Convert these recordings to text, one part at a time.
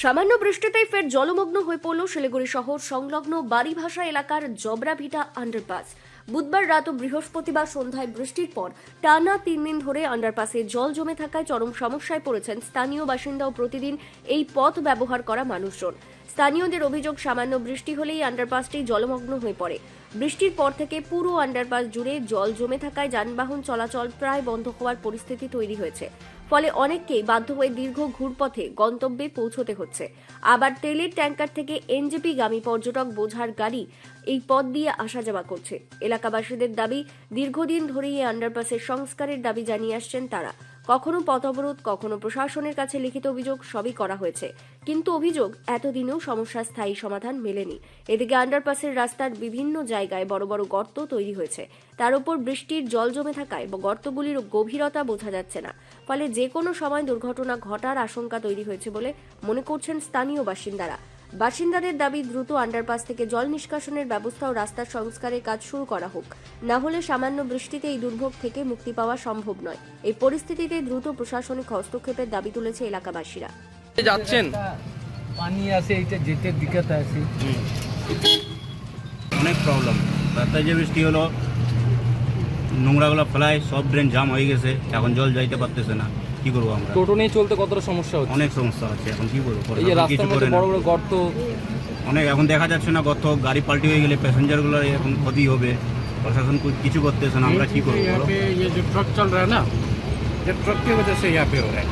সামান্য বৃষ্টিতেই ফের জলমগ্ন হয়ে পড়ল শিলিগুড়ি শহর সংলগ্ন বাড়িভাষা এলাকার জবরাভিটা আন্ডারপাস। বুধবার রাত ও বৃহস্পতিবার সন্ধ্যায় বৃষ্টির পর টানা 3 দিন ধরে আন্ডারপাসে জল জমে থাকায় চরম সমস্যায় পড়েছেন স্থানীয় বাসিন্দা ও প্রতিদিন এই পথ ব্যবহার করা মানুষজন। স্থানীয়দের অভিযোগ, সামান্য বৃষ্টি হলেই আন্ডারপাসটি জলমগ্ন হয়ে পড়ে। বৃষ্টির পর থেকে পুরো আন্ডারপাস জুড়ে জল জমে থাকায় যানবাহন চলাচল প্রায় বন্ধ হওয়ার পরিস্থিতি তৈরি হয়েছে। ফলে অনেককেই বাধ্য হয়ে দীর্ঘ ঘুরপথে গন্তব্যে পৌঁছতে হচ্ছে। আবার তেলের ট্যাঙ্কার থেকে এনজেপি গামী পর্যটক বোঝার গাড়ি এই পথ দিয়ে আসা যাওয়া করছে। এলাকাবাসীদের দাবি, দীর্ঘদিন ধরেই এই আন্ডারপাসের সংস্কারের দাবি জানিয়ে আসছেন তারা। কখনো পথ অবরোধ, কখনো প্রশাসনের কাছে লিখিত অভিযোগ সবই করা হয়েছে, কিন্তু অভিযোগ এতদিনেও সমস্যার স্থায়ী সমাধান মেলেনি। এদিকে আন্ডারপাসের রাস্তার বিভিন্ন জায়গায় বড় বড় গর্ত তৈরি হয়েছে। তার উপর বৃষ্টির জল জমে থাকায় গর্তগুলির গভীরতা বোঝা যাচ্ছে না। ফলে যে কোনো সময় দুর্ঘটনা ঘটার আশঙ্কা তৈরি হয়েছে বলে মনে করছেন স্থানীয় বাসিন্দারা। বাসিন্দাদের দাবি, দ্রুত আন্ডারপাস থেকে জল নিষ্কাশনের ব্যবস্থা ও রাস্তার সংস্কারের কাজ শুরু করা হোক। না হলে সামান্য বৃষ্টিতে এই দুর্ভোগ থেকে মুক্তি পাওয়া সম্ভব নয়। এই পরিস্থিতিতে দ্রুত প্রশাসনিক হস্তক্ষেপের দাবি তুলেছে এলাকাবাসীরা। যাচ্ছেন পানি আছে, এইটা যেতে দিক্কত আছে। অনেক প্রবলেম। রাস্তায় যে বৃষ্টি হলো, নোংরাগুলো ফেলায় সব ড্রেন জাম হয়ে গেছে, এখন জল যাইতে পারতেছে না। কি করবো আমরা? টোটো নিয়ে চলতে কতটা সমস্যা হচ্ছে? অনেক সমস্যা হচ্ছে, এখন কি করবো? এই যে প্রশাসন কিছু রাস্তার মধ্যে করে না। বড় বড় গর্ত, অনেক এখন দেখা যাচ্ছে না, গত গাড়ি পাল্টি হয়ে গেলে প্যাসেঞ্জারগুলো এখন ক্ষতি হবে। প্রশাসন কিছু করতেছে না, আমরা কি করবো? यहाँ पे ये जो ट्रक चल रहा है ना, ये ट्रक की वजह से यहाँ पे हो रहा है।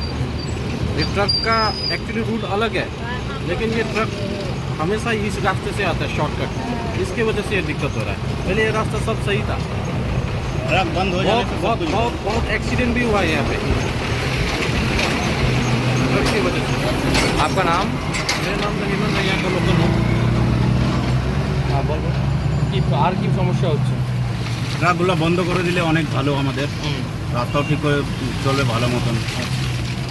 ये ट्रक का एक्चुअली रूट अलग है, लेकिन ये ट्रक हमेशा इस रास्ते से आता है, शॉर्टकट। इसकी वजह से ये दिक्कत हो रहा है। पहले ये रास्ता सब सही था। ट्रक बंद हो जाने से सब कुछ बहुत एक्सीडेंट भी हुआ है यहाँ पे ट्रक की वजह से। आपका नाम? मेरा नाम तो हेमंत है, यहाँ का लोकल हूँ। হ্যাঁ বলবো। কি আর কি সমস্যা হচ্ছে? ট্রাকগুলো বন্ধ করে দিলে অনেক ভালো, আমাদের রাস্তাও ঠিক করে চলবে ভালো মতন।